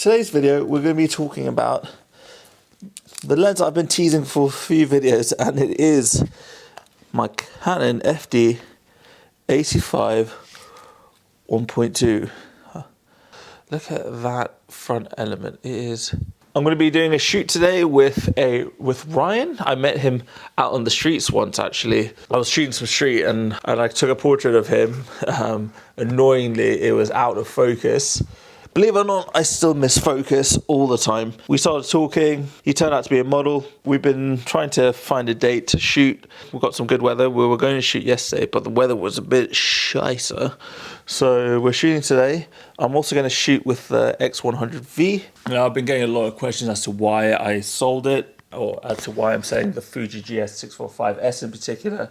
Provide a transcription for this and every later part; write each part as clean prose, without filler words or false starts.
Today's video, we're going to be talking about the lens I've been teasing for a few videos, and it is my Canon FD 85 1.2. Look at that front element. It is. I'm going to be doing a shoot today with Ryan. I met him out on the streets once, actually. I was shooting some street and I took a portrait of him. Annoyingly, it was out of focus. Believe it or not, I still miss focus all the time. We started talking. He turned out to be a model. We've been trying to find a date to shoot. We've got some good weather. We were going to shoot yesterday, but the weather was a bit shicer. So we're shooting today. I'm also going to shoot with the X100V. Now, I've been getting a lot of questions as to why I sold it, or as to why I'm selling the Fuji GS645S in particular.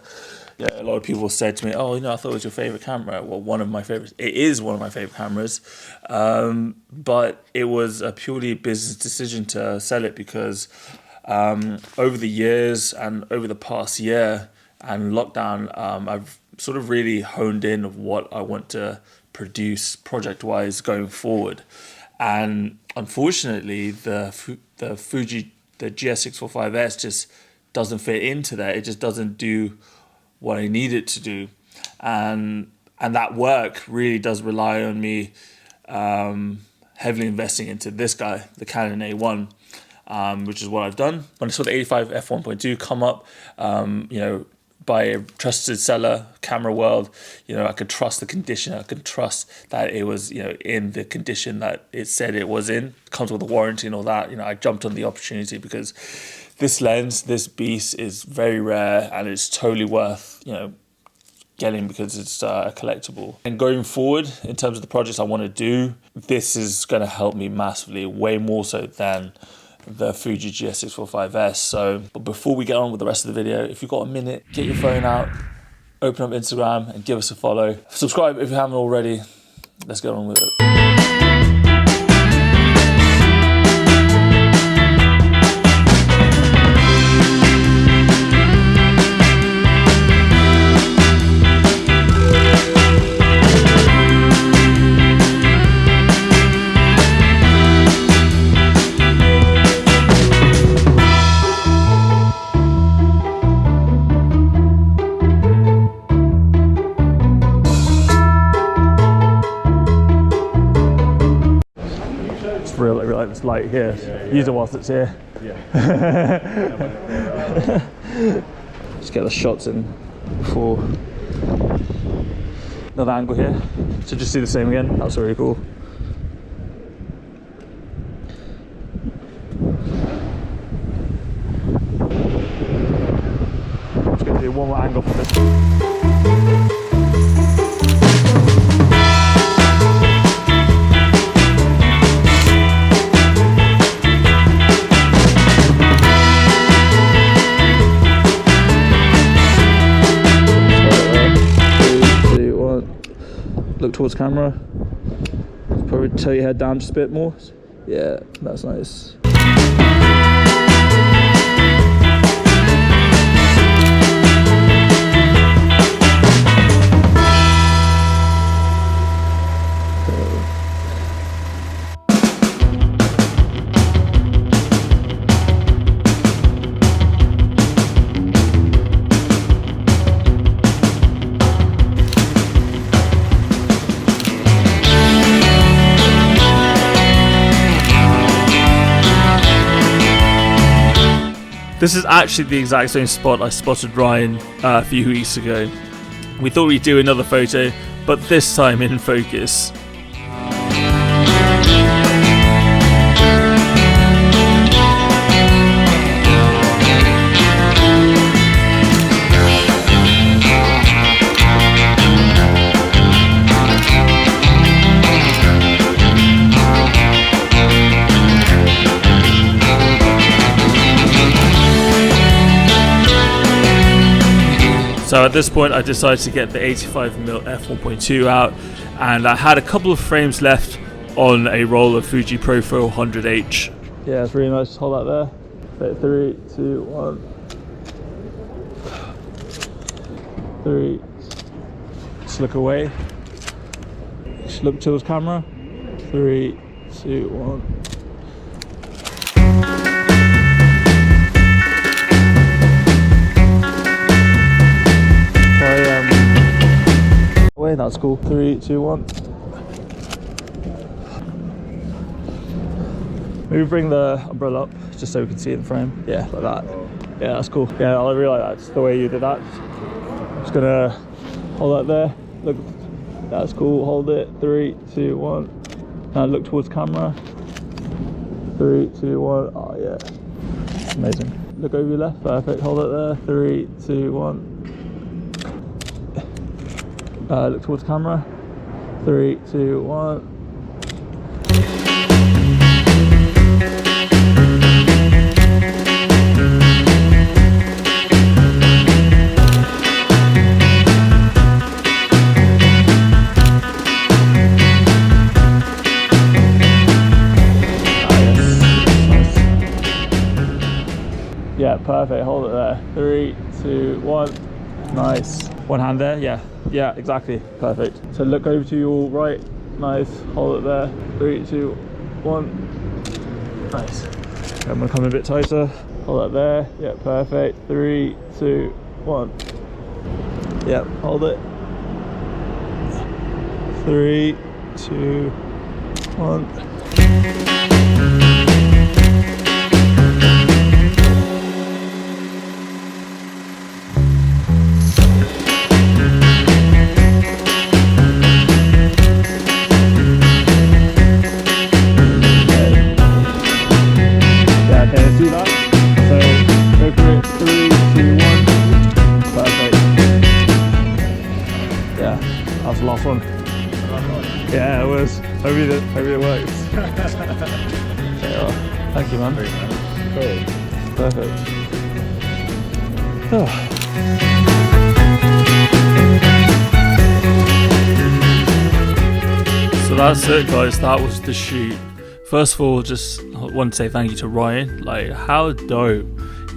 Yeah, a lot of people said to me, oh, I thought it was your favorite camera. Well, one of my favorites. It is one of my favorite cameras. But it was a purely business decision to sell it because over the years and over the past year and lockdown, I've sort of really honed in of what I want to produce project-wise going forward. And unfortunately, the Fuji, the GS645S just doesn't fit into that. It just doesn't do what I need it to do, and that work really does rely on me heavily investing into this guy, the Canon A1, which is what I've done. When I saw the 85 f1.2 come up, by a trusted seller, Camera World, I could trust the condition. I could trust that it was, in the condition that it said it was in. It comes with a warranty and all that. I jumped on the opportunity because this lens, this beast, is very rare and it's totally worth, getting because it's a collectible. And going forward, in terms of the projects I want to do, this is going to help me massively, way more so than the Fuji GS645S. So, but before we get on with the rest of the video, if you've got a minute, get your phone out, open up Instagram and give us a follow. Subscribe if you haven't already. Let's get on with it. Really like this light here. Use it whilst it's here. Just get the shots in before. Another angle here. So just do the same again. That's really cool. Just gonna do one more angle for this. Look towards camera. Probably tilt your head down just a bit more. Yeah, that's nice. This is actually the exact same spot I spotted Ryan a few weeks ago. We thought we'd do another photo, but this time in focus. So at this point I decided to get the 85mm f1.2 out, and I had a couple of frames left on a roll of Fuji Profile 100H. Yeah, it's really nice. Just hold that there. 3, 2, 1. 3. Just look away. Just look towards camera. 3, 2, 1. Wait, that's cool. 3, 2, 1. Maybe bring the umbrella up just so we can see it in the frame. Yeah, like that. Yeah, that's cool. Yeah, I really like that. Just the way you did that. Just gonna hold that there. Look, that's cool. Hold it. 3, 2, 1. Now look towards camera. 3, 2, 1. Oh yeah, amazing. Look over your left. Perfect. Hold it there. 3, 2, 1. Look towards camera. 3, 2, 1. Yeah, perfect. Hold it there. 3, 2, 1. Nice. One hand there. Yeah. Yeah, exactly. Perfect. So look over to your right. Nice. Hold it there. 3, 2, 1. Nice. Okay, I'm gonna come a bit tighter. Hold that there. Yeah, perfect. 3, 2, 1. Yeah, hold it. 3, 2, 1. Last one. Yeah, it was. Hope it works. Yeah, thank you, man. Great. Perfect. Oh. So that's it, guys. That was the shoot. First of all, just want to say thank you to Ryan. Like, how dope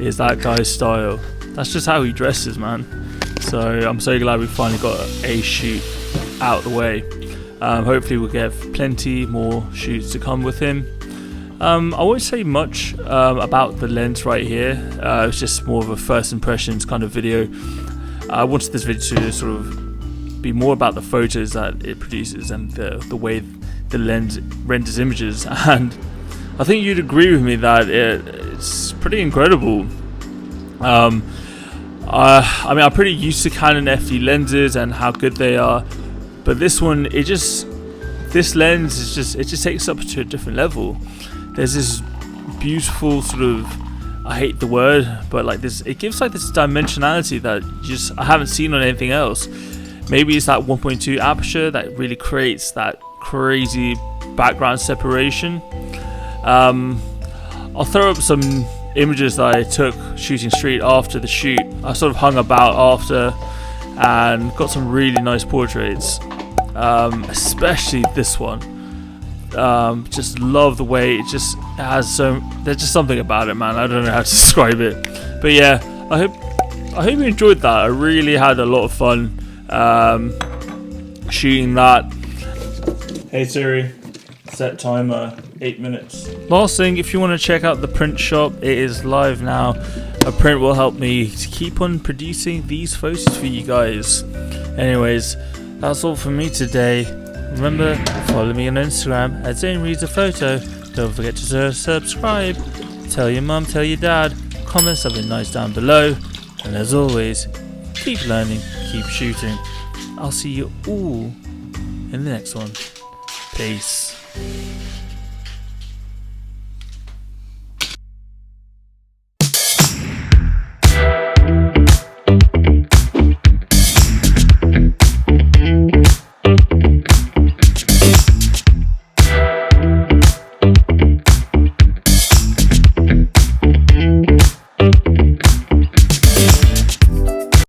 is that guy's style? That's just how he dresses, man. So I'm so glad we finally got a shoot out of the way. Hopefully we'll get plenty more shoots to come with him. I won't say much about the lens right here. It's just more of a first impressions kind of video. I wanted this video to sort of be more about the photos that it produces and the way the lens renders images, and I think you'd agree with me that it's pretty incredible. I mean, I'm pretty used to Canon FD lenses and how good they are, but this one, this lens is just, it just takes up to a different level. There's this beautiful sort of, I hate the word, but like this, it gives like this dimensionality that I haven't seen on anything else. Maybe it's that 1.2 aperture that really creates that crazy background separation. I'll throw up some images that I took shooting street after the shoot. I sort of hung about after and got some really nice portraits, especially this one. Just love the way it just has there's just something about it, man. I don't know how to describe it, but yeah, I hope you enjoyed that. I really had a lot of fun shooting that. Hey Siri, set timer 8 minutes. Last thing, if you want to check out the print shop, it is live now. A print will help me to keep on producing these photos for you guys. Anyways, that's all for me today. Remember, follow me on Instagram at Zane Reads a Photo. Don't forget to subscribe. Tell your mum, tell your dad. Comment something nice down below. And as always, keep learning, keep shooting. I'll see you all in the next one. Peace.